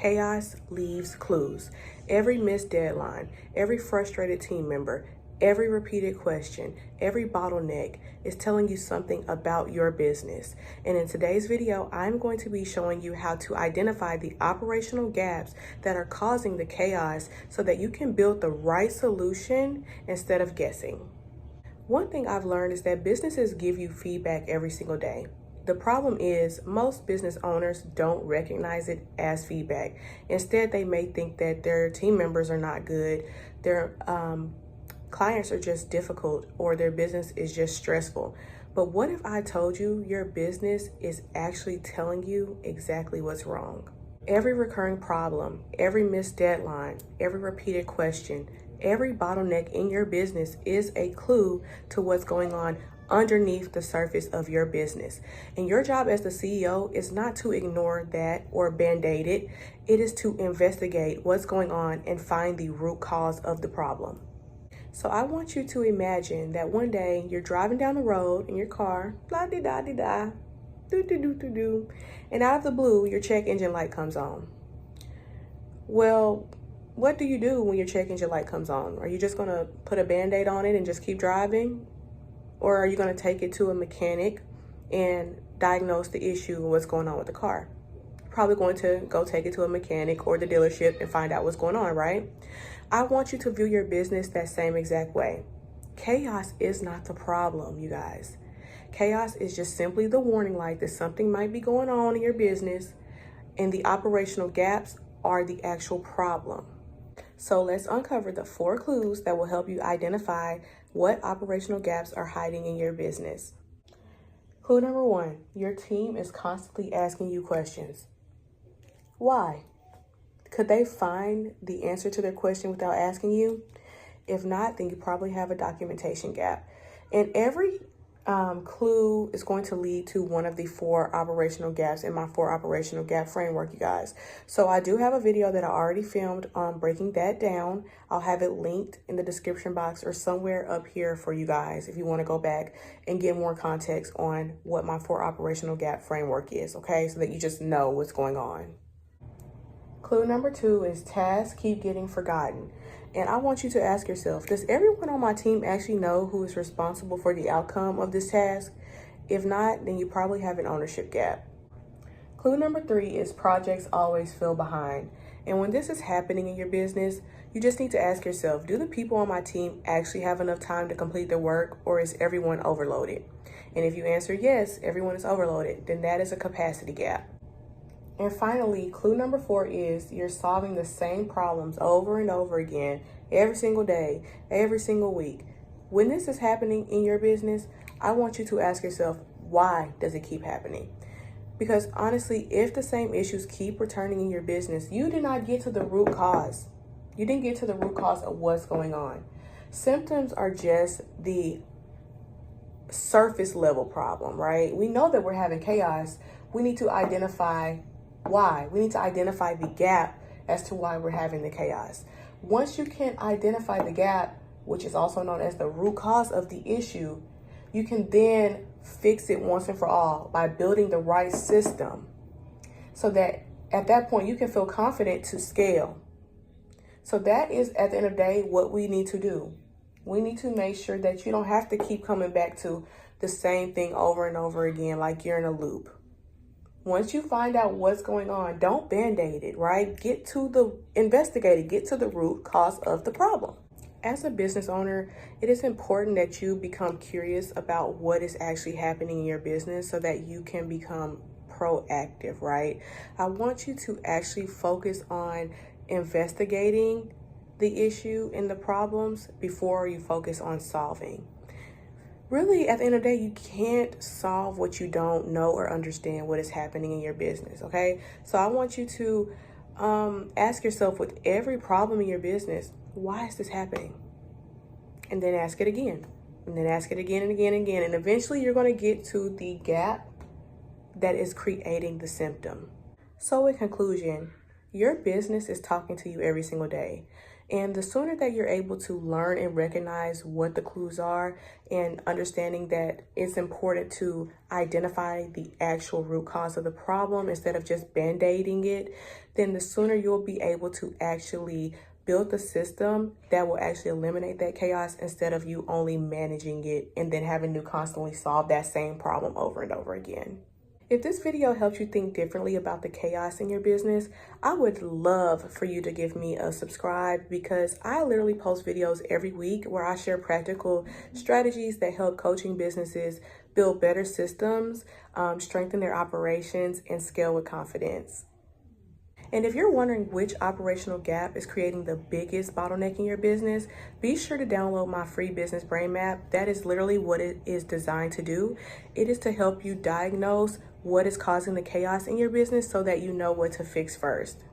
Chaos leaves clues. Every missed deadline, every frustrated team member, every repeated question, every bottleneck is telling you something about your business. And in today's video, I'm going to be showing you how to identify the operational gaps that are causing the chaos so that you can build the right solution instead of guessing. One thing I've learned is that businesses give you feedback every single day. The problem is most business owners don't recognize it as feedback. Instead, they may think that their team members are not good, their clients are just difficult, or their business is just stressful. But what if I told you your business is actually telling you exactly what's wrong? Every recurring problem, every missed deadline, every repeated question, every bottleneck in your business is a clue to what's going on underneath the surface of your business. And your job as the CEO is not to ignore that or band-aid it. It is to investigate what's going on and find the root cause of the problem. So I want you to imagine that one day you're driving down the road in your car, la-di-da-di-da, do-do-do-do-do, and out of the blue, your check engine light comes on. Well, what do you do when your check engine light comes on? Are you just gonna put a band-aid on it and just keep driving? Or are you going to take it to a mechanic and diagnose the issue and what's going on with the car? You're probably going to go take it to a mechanic or the dealership and find out what's going on, right? I want you to view your business that same exact way. Chaos is not the problem, you guys. Chaos is just simply the warning light that something might be going on in your business, and the operational gaps are the actual problem. So let's uncover the 4 clues that will help you identify what operational gaps are hiding in your business. Clue number 1, your team is constantly asking you questions. Why? Could they find the answer to their question without asking you? If not, then you probably have a documentation gap. And every clue is going to lead to one of the 4 operational gaps in my 4 operational gap framework, you guys. So I do have a video that I already filmed on breaking that down. I'll have it linked in the description box or somewhere up here for you guys if you want to go back and get more context on what my 4 operational gap framework is, okay? So that you just know what's going on. Clue number 2 is tasks keep getting forgotten. And I want you to ask yourself, does everyone on my team actually know who is responsible for the outcome of this task? If not, then you probably have an ownership gap. Clue number 3 is projects always feel behind. And when this is happening in your business, you just need to ask yourself, do the people on my team actually have enough time to complete their work, or is everyone overloaded? And if you answer yes, everyone is overloaded, then that is a capacity gap. And finally, clue number 4 is you're solving the same problems over and over again, every single day, every single week. When this is happening in your business, I want you to ask yourself, why does it keep happening? Because honestly, if the same issues keep returning in your business, you did not get to the root cause. You didn't get to the root cause of what's going on. Symptoms are just the surface level problem, right? We know that we're having chaos. We need to identify why. We need to identify the gap as to why we're having the chaos. Once you can identify the gap, which is also known as the root cause of the issue, you can then fix it once and for all by building the right system so that at that point you can feel confident to scale. So that is, at the end of the day, what we need to do. We need to make sure that you don't have to keep coming back to the same thing over and over again like you're in a loop. Once you find out what's going on, don't band-aid it, right? Investigate it, get to the root cause of the problem. As a business owner, it is important that you become curious about what is actually happening in your business so that you can become proactive, right? I want you to actually focus on investigating the issue and the problems before you focus on solving. Really, at the end of the day, you can't solve what you don't know or understand what is happening in your business, okay? So I want you to ask yourself with every problem in your business, why is this happening? And then ask it again, and then ask it again and again and again. And eventually you're going to get to the gap that is creating the symptom. So in conclusion, Your business is talking to you every single day. And the sooner that you're able to learn and recognize what the clues are and understanding that it's important to identify the actual root cause of the problem instead of just band-aiding it, then the sooner you'll be able to actually build the system that will actually eliminate that chaos instead of you only managing it and then having to constantly solve that same problem over and over again. If this video helped you think differently about the chaos in your business, I would love for you to give me a subscribe because I literally post videos every week where I share practical strategies that help coaching businesses build better systems, strengthen their operations, and scale with confidence. And if you're wondering which operational gap is creating the biggest bottleneck in your business, be sure to download my free business brain map. That is literally what it is designed to do. It is to help you diagnose what is causing the chaos in your business so that you know what to fix first.